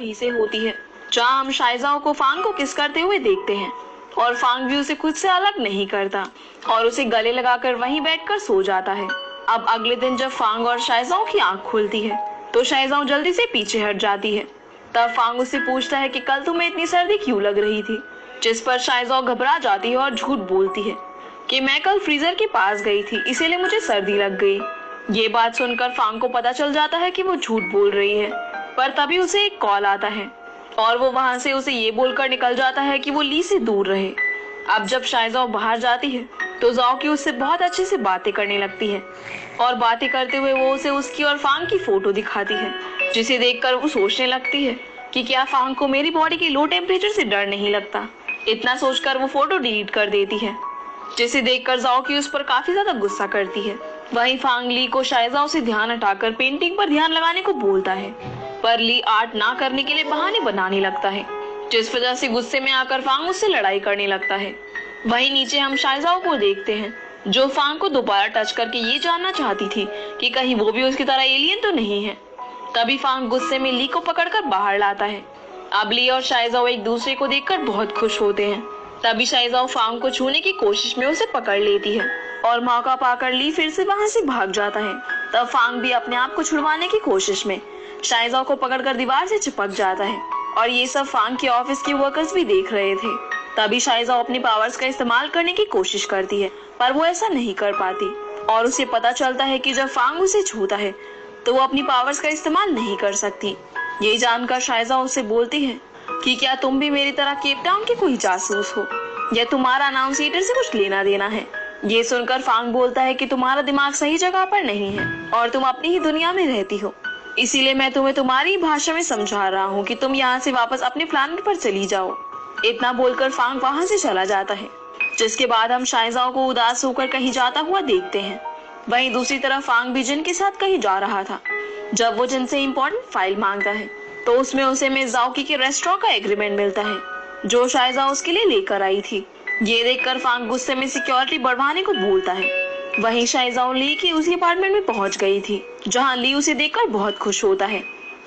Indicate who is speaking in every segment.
Speaker 1: वहीं से होती है, जहाँ हम शाइजाओ को फांग को किस करते हुए देखते हैं और फांग भी उसे खुद से अलग नहीं करता और उसे गले लगाकर वहीं बैठकर सो जाता है। अब अगले दिन जब फांग और शाइजाओ की आंख खुलती है तो शाइजाओ जल्दी से पीछे हट जाती है। तब फांग उससे पूछता है कि कल तुम्हें इतनी सर्दी क्यों लग रही थी, जिस पर शाइजाओ घबरा जाती है और झूठ बोलती है कि मैं कल फ्रीजर के पास गई थी, इसीलिए मुझे सर्दी लग गई। ये बात सुनकर फांग को पता चल जाता है कि वो झूठ बोल रही है, पर तभी उसे एक कॉल आता है और वो वहां से उसे ये बोलकर निकल जाता है कि वो ली से दूर रहे। अब जब शाइजाओ बाहर जाती है तो जाओ की उससे बहुत अच्छे से बातें करने लगती है और बातें करते हुए वो उसे उसकी और फांग की फोटो दिखाती है, जिसे देखकर वो सोचने लगती है कि क्या फांग को मेरी बॉडी के लो टेम्परेचर से डर नहीं लगता। इतना सोचकर वो फोटो डिलीट कर देती है, जिसे देखकर जाओ की उस पर काफी ज्यादा गुस्सा करती है। वहीं फांग ली को शाइजाओ से ध्यान हटाकर पेंटिंग पर ध्यान लगाने को बोलता है, पर ली आर्ट ना करने के लिए बहाने बनाने लगता है, जिस वजह से गुस्से में आकर फांग उससे लड़ाई करने लगता है। वहीं नीचे हम शाइजाओ को देखते हैं, जो फांग को दोबारा टच करके ये जानना चाहती थी कि कहीं वो भी उसकी तरह एलियन तो नहीं है। तभी फांग गुस्से में ली को पकड़कर बाहर लाता है। अब ली और शाइजाओ एक दूसरे को देखकर बहुत खुश होते हैं। तभी शाइजाओ फांग को छूने की कोशिश में उसे पकड़ लेती है और मौका पाकर ली फिर से वहां से भाग जाता है। तब फांग भी अपने आप को छुड़वाने की कोशिश में शाइजाओ को पकड़कर दीवार से चिपक जाता है और ये सब फांग के ऑफिस के वर्कर्स भी देख रहे थे। तभी शाइजाओ अपनी पावर्स का इस्तेमाल करने की कोशिश करती है, पर वो ऐसा नहीं कर पाती और उसे पता चलता है कि जब फांग उसे छूता है तो वो अपनी पावर्स का इस्तेमाल नहीं कर सकती। ये जानकर शाइजाओ उसे बोलती है कि क्या तुम भी मेरी तरह केप टाउन के कोई जासूस हो या तुम्हारा अनाउंसिएटर से कुछ लेना देना है। ये सुनकर फांग बोलता है कि तुम्हारा दिमाग सही जगह पर नहीं है और तुम अपनी ही दुनिया में रहती हो, इसीलिए मैं तुम्हें तुम्हारी भाषा में समझा रहा हूँ कि तुम यहाँ से वापस अपने प्लानेट पर चली जाओ। इतना बोलकर फांग वहाँ से चला जाता है, जिसके बाद हम शाइजाओ को उदास होकर कहीं जाता हुआ देखते हैं। वहीं दूसरी तरफ फांग भी जिन के साथ कहीं जा रहा था। जब वो जिन से इम्पोर्टेंट फाइल मांगता है तो उसमें उसे मिस जाओकी के रेस्टोरेंट का एग्रीमेंट मिलता है, जो शाइजाओ उसके लिए लेकर आई थी। ये देखकर फांग गुस्से में सिक्योरिटी बढ़वाने को बोलता है। वहीं शाइजाओ ली की उसी अपार्टमेंट में पहुंच गई थी, जहां ली उसे देखकर बहुत खुश होता है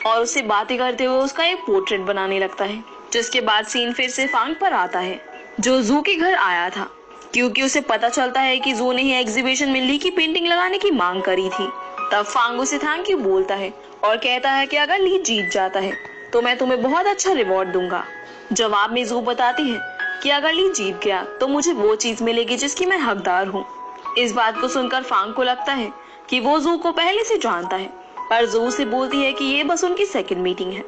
Speaker 1: और उससे बातें करते हुए उसका एक पोर्ट्रेट बनाने लगता है। जिसके बाद सीन फिर से फांग पर आता है, जो जू के घर आया था, क्योंकि उसे पता चलता है कि जू ने ही एग्जीबिशन में ली की पेंटिंग लगाने की मांग करी थी। तब फांग उसे थैंक यू बोलता है और कहता है कि अगर ली जीत जाता है तो मैं तुम्हें बहुत अच्छा रिवॉर्ड दूंगा। जवाब में जू बताती है कि अगर ली जीत गया तो मुझे वो चीज मिलेगी जिसकी मैं हकदार हूँ। इस बात को सुनकर फांग को लगता है कि वो जू को पहले से जानता है, पर जू से बोलती है कि ये बस उनकी सेकंड मीटिंग है।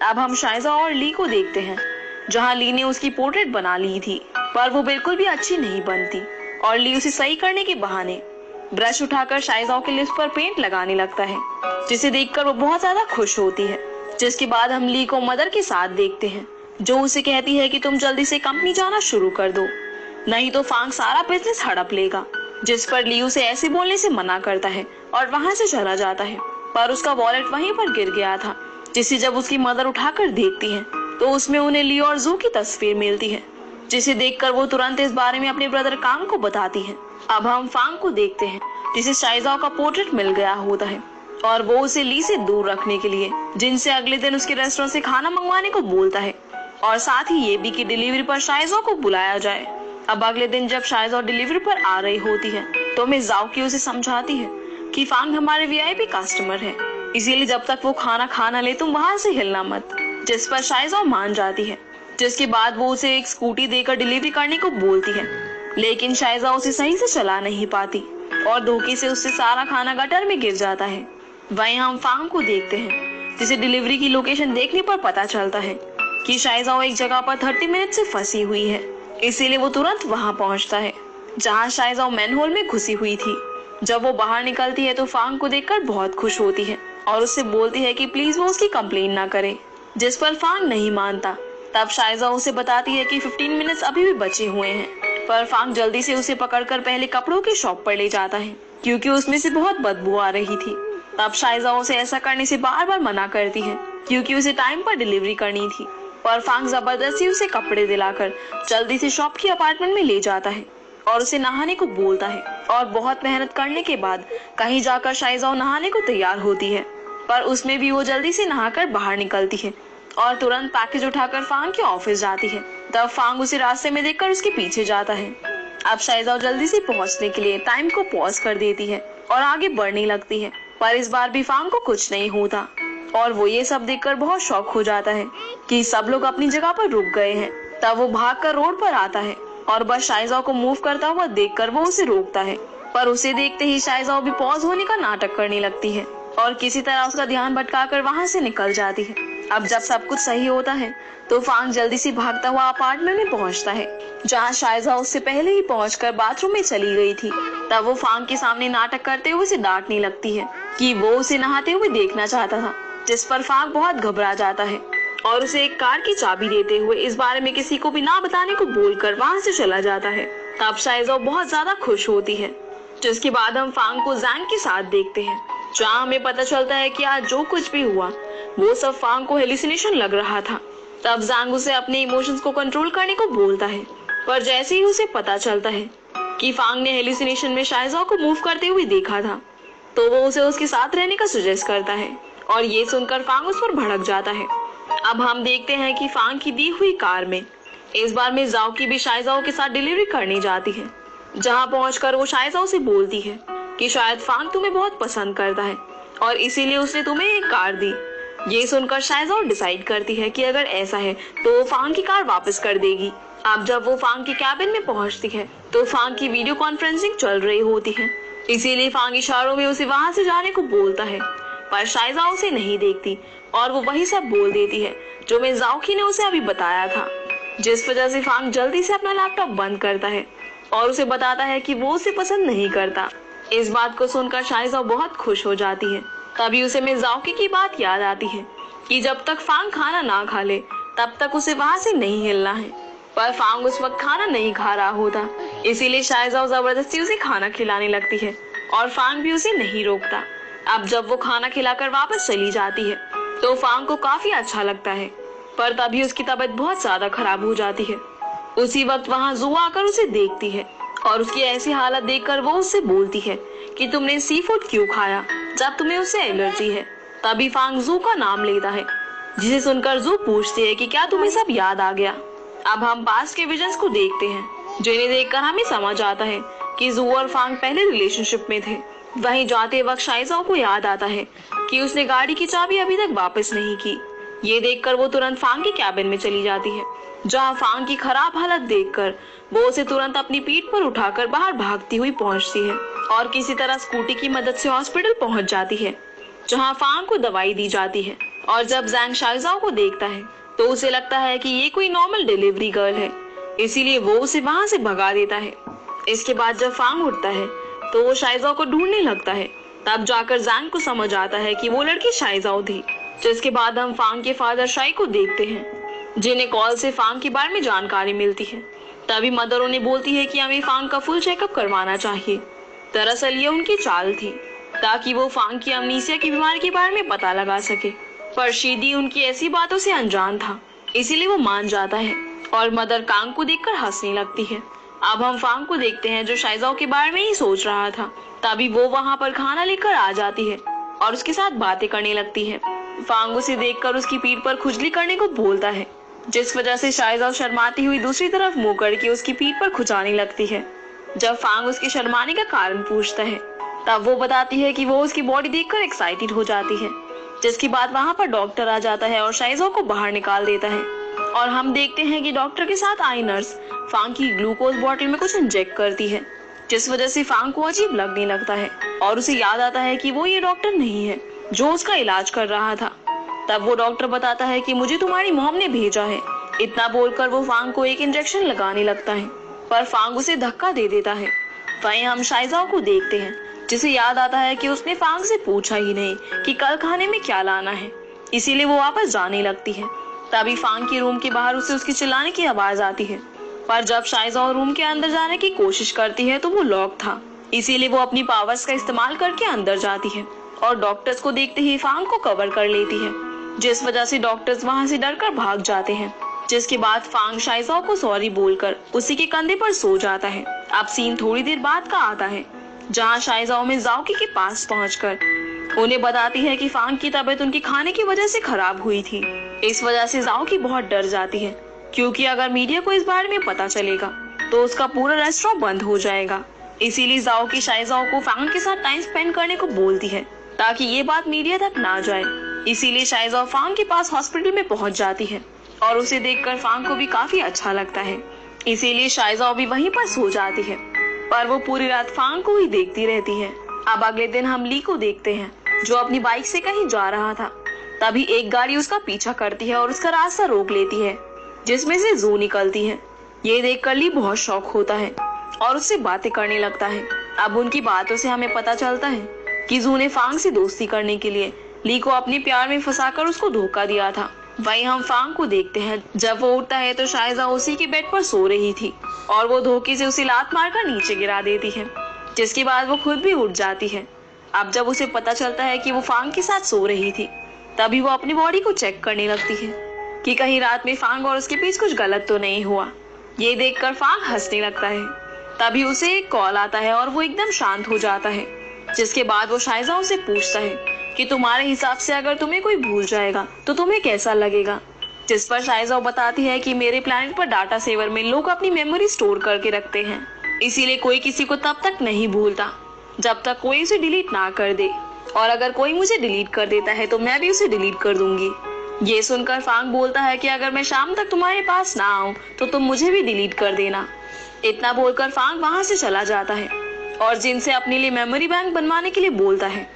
Speaker 1: अब हम शाइजाओ और ली को देखते हैं, जहाँ ली ने उसकी पोर्ट्रेट बना ली थी, पर वो बिल्कुल भी अच्छी नहीं बनती और ली उसे सही करने के बहाने ब्रश उठाकर शाइजाओ के लिप्स पर पेंट लगाने लगता है, जिसे देखकर वो बहुत ज्यादा खुश होती है। जिसके बाद हम ली को मदर के साथ देखते हैं, जो उसे कहती है कि तुम जल्दी से कंपनी जाना शुरू कर दो, नहीं तो फांग सारा बिजनेस हड़प लेगा। जिस पर ली उसे ऐसे बोलने से मना करता है और वहां से चला जाता है, पर उसका वॉलेट वहीं पर गिर गया था, जिसे जब उसकी मदर उठाकर देखती है तो उसमें उन्हें ली और जू की तस्वीर मिलती है, जिसे देखकर वो तुरंत इस बारे में अपने ब्रदर कांग को बताती है। अब हम फांग को देखते हैं, जिसे शाइजाओ का पोर्ट्रेट मिल गया होता है और वो उसे ली से दूर रखने के लिए जिनसे अगले दिन उसके रेस्टोरेंट से खाना मंगवाने को बोलता है और साथ ही ये भी कि डिलीवरी पर शाइजाओ को बुलाया जाए। अब अगले दिन जब शाइजाओ डिलीवरी पर आ रही होती है तो मिस जाओकी उसे समझाती है कि फांग हमारे वीआईपी कस्टमर है, इसीलिए जब तक वो खाना खा न ले तुम वहां से हिलना मत। जिस पर शाइजाओ मान जाती है, जिसके बाद वो उसे एक स्कूटी देकर डिलीवरी करने को बोलती है, लेकिन शाइजाओ उसे सही से चला नहीं पाती और धोखे से उससे सारा खाना गटर में गिर जाता है। वहीं हम फांग को देखते हैं, जिसे डिलीवरी की लोकेशन देखने पर पता चलता है कि शाइजाओ एक जगह पर 30 मिनट से फंसी हुई है, इसीलिए वो तुरंत वहां पहुंचता है जहां शाइजाओ मैनहोल में घुसी हुई थी। जब वो बाहर निकलती है तो फांग को देखकर बहुत खुश होती है और उससे बोलती है कि प्लीज वो उसकी कंप्लेन ना करे, जिस पर फांग नहीं मानता। तब शाइजाओ उसे बताती है कि 15 मिनट्स अभी भी बचे हुए हैं, पर फांग जल्दी से उसे पकड़कर पहले कपड़ों की शॉप पर ले जाता है, क्योंकि उसमें से बहुत बदबू आ रही थी। तब शाइजाओ उसे ऐसा करने से बार बार मना करती है, क्योंकि उसे टाइम पर डिलीवरी करनी थी, पर फांग जबरदस्ती उसे कपड़े दिलाकर जल्दी से शॉप की अपार्टमेंट में ले जाता है और उसे नहाने को बोलता है। और बहुत मेहनत करने के बाद कहीं जाकर शाइजाओ नहाने को तैयार होती है, पर उसमें भी वो जल्दी से नहाकर बाहर निकलती है और तुरंत पैकेज उठाकर फांग के ऑफिस जाती है। तब फांग उसे रास्ते में देखकर उसके पीछे जाता है। अब शाइजाओ जल्दी से पहुंचने के लिए टाइम को पॉज कर देती है और आगे बढ़ने लगती है, पर इस बार भी फांग को कुछ नहीं होता और वो ये सब देखकर बहुत शॉक हो जाता है कि सब लोग अपनी जगह पर रुक गए हैं। तब वो भागकर रोड पर आता है और बस शाइजाओ को मूव करता हुआ देखकर वो उसे रोकता है, पर उसे देखते ही शाइजाओ भी पॉज होने का नाटक करने लगती है और किसी तरह उसका ध्यान भटकाकर वहां से निकल जाती है। अब जब सब कुछ सही होता है तो फांग जल्दी से भागता हुआ अपार्टमेंट में पहुंचता है, जहां शाइजाओ उससे पहले ही पहुंचकर बाथरूम में चली गई थी। तब वो फांग के सामने नाटक करते हुए उसे डांटने लगती है कि वो उसे नहाते हुए देखना चाहता था, जिस पर फांग बहुत घबरा जाता है और उसे एक कार की चाबी देते हुए इस बारे में किसी को भी ना बताने को बोलकर वहां से चला जाता है। तब शाइजाओ बहुत ज्यादा खुश होती है, जिसके बाद हम फांग को जैंग के साथ देखते हैं, जहाँ हमें पता चलता है कि आज जो कुछ भी हुआ वो सब फांग को हेलुसिनेशन लग रहा था। तब जैंग उसे अपने इमोशंस को कंट्रोल करने को बोलता है, पर जैसे ही उसे पता चलता है कि फांग ने हेलुसिनेशन में शाइजाओ को मूव करते हुए देखा था, तो वो उसे उसके साथ रहने का सजेस्ट करता है और ये सुनकर फांग उस पर भड़क जाता है। अब हम देखते हैं कि फांग की दी हुई कार में इस बार में जाओ की भी शाइजाओ के साथ डिलीवरी करने जाती है, जहां पहुंचकर वो शाइजाओ से बोलती है कि शायद फांग तुम्हें बहुत पसंद करता है और इसीलिए उसने तुम्हें एक कार दी। ये सुनकर शाइजाओ डिसाइड करती है कि अगर ऐसा है तो वो फांग की कार वापस कर देगी। अब जब वो फांग के कैबिन में पहुंचती है तो फांग की वीडियो कॉन्फ्रेंसिंग चल रही होती है, इसीलिए फांग इशारों में उसे वहां से जाने को बोलता है, पर शाइजाओ उसे नहीं देखती और वो वही सब बोल देती है जो मिज़ाओकी ने उसे अभी बताया था, जिस वजह से फांग जल्दी से अपना लैपटॉप बंद करता है और उसे बताता है कि वो उसे पसंद नहीं करता। इस बात को सुनकर शाइजाओ बहुत खुश हो जाती है। तभी उसे मिज़ाओकी की बात याद आती है कि जब तक फांग खाना ना खा ले तब तक उसे वहां से नहीं हिलना है, पर फांग उस वक्त खाना नहीं खा रहा होता, इसीलिए शाइजाओ जबरदस्ती उसे खाना खिलाने लगती है और फांग भी उसे नहीं रोकता। अब जब वो खाना खिलाकर वापस चली जाती है तो फांग को काफी अच्छा लगता है, पर तभी उसकी तबीयत बहुत ज्यादा खराब हो जाती है। उसी वक्त वहाँ जू आकर उसे देखती है और उसकी ऐसी हालत देखकर वो उससे बोलती है कि तुमने सी फूड क्यों खाया जब तुम्हें उससे एलर्जी है। तभी फांग जू का नाम लेता है, जिसे सुनकर जू पूछती है कि क्या तुम्हें सब याद आ गया। अब हम पास्ट के विजन्स को देखते हैं, जिन्हें देखकर हमें समझ आता है कि जू और फांग पहले रिलेशनशिप में थे। वहीं जाते वक्त शाइजाओ को याद आता है कि उसने गाड़ी की चाबी अभी तक वापस नहीं की। ये देखकर वो तुरंत फांग के कैबिन में चली जाती है, जहां फांग की खराब हालत देखकर वो उसे तुरंत अपनी पीठ पर उठाकर बाहर भागती हुई पहुंचती है और किसी तरह स्कूटी की मदद से हॉस्पिटल पहुंच जाती है, जहां फांग को दवाई दी जाती है। और जब जैंग शाइजाओ को देखता है तो उसे लगता है कि ये कोई नॉर्मल डिलीवरी गर्ल है, इसीलिए वो उसे वहां से भगा देता है। इसके बाद जब फांग उठता है तो वो शाइजाओ को ढूंढने लगता है। तब जाकर जैंग को समझ आता है कि वो लड़की शाइजाओ थी। जिसके बाद हम फांग के फादर शाई को देखते हैं, जिन्हें कॉल से फांग के बारे में जानकारी मिलती है। तभी मदर उन्हें बोलती है कि हमें फांग का फुल चेकअप करवाना चाहिए। दरअसल ये उनकी चाल थी ताकि वो फांग की अमनीसिया की बीमारी के बारे में पता लगा सके, पर शीदी उनकी ऐसी बातों से अनजान था, इसीलिए वो मान जाता है और मदर कांग को देखकर हंसने लगती है। अब हम फांग को देखते हैं जो शाइजाओ के बारे में ही सोच रहा था। तभी वो वहाँ पर खाना लेकर आ जाती है और उसके साथ बातें करने लगती है। फांग उसे देखकर उसकी पीठ पर खुजली करने को बोलता है, जिस वजह से शाइजाओ शर्माती हुई दूसरी तरफ मुंह करके उसकी पीठ पर खुजाने लगती है। जब फांग उसके शर्माने का कारण पूछता है तब वो बताती है कि वो उसकी बॉडी देखकर एक्साइटेड हो जाती है, जिसके बाद वहाँ पर डॉक्टर आ जाता है और शाइजाओ को बाहर निकाल देता है। और हम देखते हैं कि डॉक्टर के साथ आई नर्स फांग की ग्लूकोज बॉटल में कुछ इंजेक्ट करती है, जिस वजह से फांग को अजीब लगने लगता है और उसे याद आता है कि वो ये डॉक्टर नहीं है जो उसका इलाज कर रहा था। तब वो डॉक्टर बताता है कि मुझे तुम्हारी मॉम ने भेजा है। इतना बोलकर वो फांग को एक इंजेक्शन लगाने लगता है, पर फांग उसे धक्का दे देता है। वहीं हम शाइजाओ को देखते हैं, जिसे याद आता है कि उसने फांग से पूछा ही नहीं कि कल खाने में क्या लाना है, इसीलिए वो वापस जाने लगती है। तभी फांग के रूम के बाहर उसे उसके चिल्लाने की आवाज आती है, पर जब शाइजाओ रूम के अंदर जाने की कोशिश करती है तो वो लॉक था, इसीलिए वो अपनी पावर्स का इस्तेमाल करके अंदर जाती है और डॉक्टर्स को देखते ही फांग को कवर कर लेती है, जिस वजह से डॉक्टर्स वहां से डरकर भाग जाते हैं। जिसके बाद फांग शाइजाओ को सॉरी बोलकर उसी के कंधे पर सो जाता है। अब सीन थोड़ी देर बाद का आता है, जहां शाइजाओ मिज़ाओकी के पास पहुंचकर उन्हें बताती है कि फांग की तबीयत उनके खाने की वजह से खराब हुई थी इस वजह से जाओ की बहुत डर जाती है, क्योंकि अगर मीडिया को इस बारे में पता चलेगा तो उसका पूरा रेस्टोरेंट बंद हो जाएगा। इसीलिए जाओ की शाइजाओ को फांग के साथ टाइम स्पेंड करने को बोलती है ताकि ये बात मीडिया तक ना जाए। इसीलिए शाइजाओ फांग के पास हॉस्पिटल में पहुंच जाती है और उसे देखकर फांग को भी काफी अच्छा लगता है। इसीलिए शाइजाओ भी वहीं पर सो जाती है, पर वो पूरी रात फांग को ही देखती रहती है। अब अगले दिन हम ली को देखते हैं, जो अपनी बाइक से कहीं जा रहा था। तभी एक गाड़ी उसका पीछा करती है और उसका रास्ता रोक लेती है, जिसमें से जू निकलती है। ये देखकर ली बहुत शॉक होता है और उससे बातें करने लगता है। अब उनकी बातों से हमें पता चलता है कि जू ने फांग से दोस्ती करने के लिए ली को अपने प्यार में फंसाकर उसको धोखा दिया था। वहीं हम फांग को देखते हैं, जब वो उठता है तो शाइजाओ उसी के बेड पर सो रही थी और वो धोखे से उसे लात मारकर नीचे गिरा देती है, जिसके बाद वो खुद भी उठ जाती है। अब जब उसे पता चलता है कि वो फांग के साथ सो रही थी, तभी वो अपनी बॉडी को चेक करने लगती है कि कहीं रात में फांग और उसके बीच कुछ गलत तो नहीं हुआ। ये देखकर फांग हंसने लगता है। तभी उसे एक कॉल आता है और वो एकदम शांत हो जाता है, जिसके बाद वो शाइजाओ से पूछता है कि तुम्हारे हिसाब से अगर तुम्हें कोई भूल जाएगा तो तुम्हें कैसा लगेगा। जिस पर शाइजाओ बताती है कि मेरे प्लैनेट पर डाटा सेवर में लोग अपनी मेमोरी स्टोर करके रखते हैं, इसीलिए कोई किसी को तब तक नहीं भूलता जब तक कोई उसे डिलीट ना कर दे, और अगर कोई मुझे डिलीट कर देता है तो मैं भी उसे डिलीट कर दूंगी। ये सुनकर फांग बोलता है कि अगर मैं शाम तक तुम्हारे पास ना आऊं तो तुम मुझे भी डिलीट कर देना। इतना बोलकर फांग वहां से चला जाता है और जिन से अपने लिए मेमोरी बैंक बनवाने के लिए बोलता है,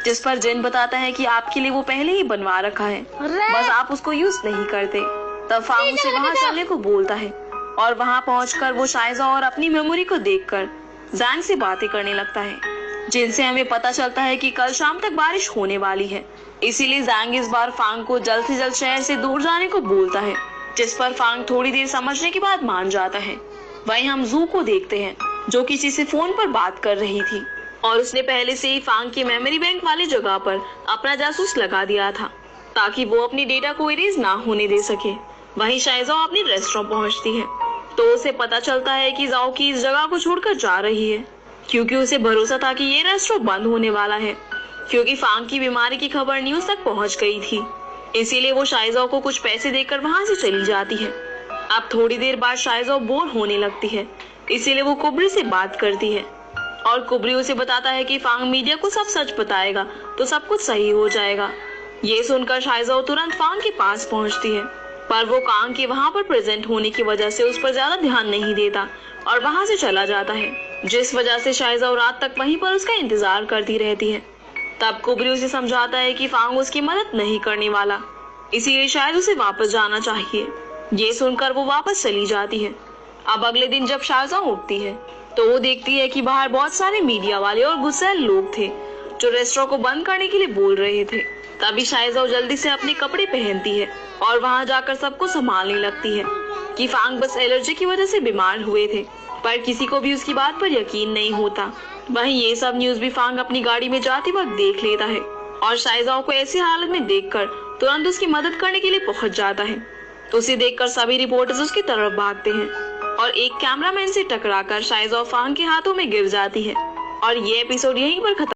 Speaker 1: जिस पर जिन बताता है कि आपके लिए वो पहले ही बनवा रखा है, बस आप उसको यूज नहीं करते। तब फांग उसे वहां चलने को बोलता है और वहां पहुंचकर वो शाइजाओ और अपनी मेमोरी को देखकर जैंग से बातें करने लगता है, जिनसे हमें पता चलता है कि कल शाम तक बारिश होने वाली है। इसीलिए जैंग इस बार फांग को जल्द से जल्द शहर से दूर जाने को बोलता है, जिस पर फांग थोड़ी देर समझने के बाद मान जाता है। वहीं हम जू को देखते हैं, जो किसी से फोन पर बात कर रही थी और उसने पहले से ही फांग के मेमोरी बैंक वाली जगह पर अपना जासूस लगा दिया था ताकि वो अपनी डेटा को इरेज ना होने दे सके। वहीं शाइजाओ अपनी रेस्टोरेंट पहुंचती है तो उसे पता चलता है कि जाओ की इस जगह को छोड़कर जा रही है, क्योंकि उसे भरोसा था कि ये रेस्टोरेंट बंद होने वाला है, क्योंकि फांग की बीमारी की खबर न्यूज तक पहुंच गई थी। इसीलिए वो शाइजाओ को कुछ पैसे देकर वहां से चली जाती है। अब थोड़ी देर बाद शाइजाओ बोर होने लगती है, इसीलिए वो कुबरी से बात करती है और कुबरी उसे बताता है कि फांग मीडिया को सब सच बताएगा तो सब कुछ सही हो जाएगा। ये सुनकर शाइजाओ तुरंत फांग के पास पहुंचती है, पर वो कांग के वहां पर प्रेजेंट होने की वजह से उस पर ज्यादा ध्यान नहीं देता और वहां से चला जाता है, जिस वजह से शाइजाओ रात तक वहीं पर उसका इंतजार करती रहती है। तब कुबरी उसे समझाता है कि फांग उसकी मदद नहीं करने वाला, इसीलिए शायद उसे वापस जाना चाहिए। ये सुनकर वो वापस चली जाती है। अब अगले दिन जब शाइजाओ उठती है तो वो देखती है कि बाहर बहुत सारे मीडिया वाले और गुस्सैल लोग थे जो रेस्टोरेंट को बंद करने के लिए बोल रहे थे। तभी शाइजाओ जल्दी से अपने कपड़े पहनती है और वहां जाकर सबको संभालने लगती है कि फांग बस एलर्जी की वजह से बीमार हुए थे, पर किसी को भी उसकी बात पर यकीन नहीं होता। वहीं ये सब न्यूज भी फांग अपनी गाड़ी में जाते वक्त देख लेता है और शाइजाओ को ऐसी हालत में देखकर तुरंत उसकी मदद करने के लिए पहुंच जाता है। उसे देखकर सभी रिपोर्टर्स उसकी तरफ भागते हैं और एक कैमरामैन से टकराकर शाइजाओ फांग के हाथों में गिर जाती है और ये एपिसोड यहीं पर खत्म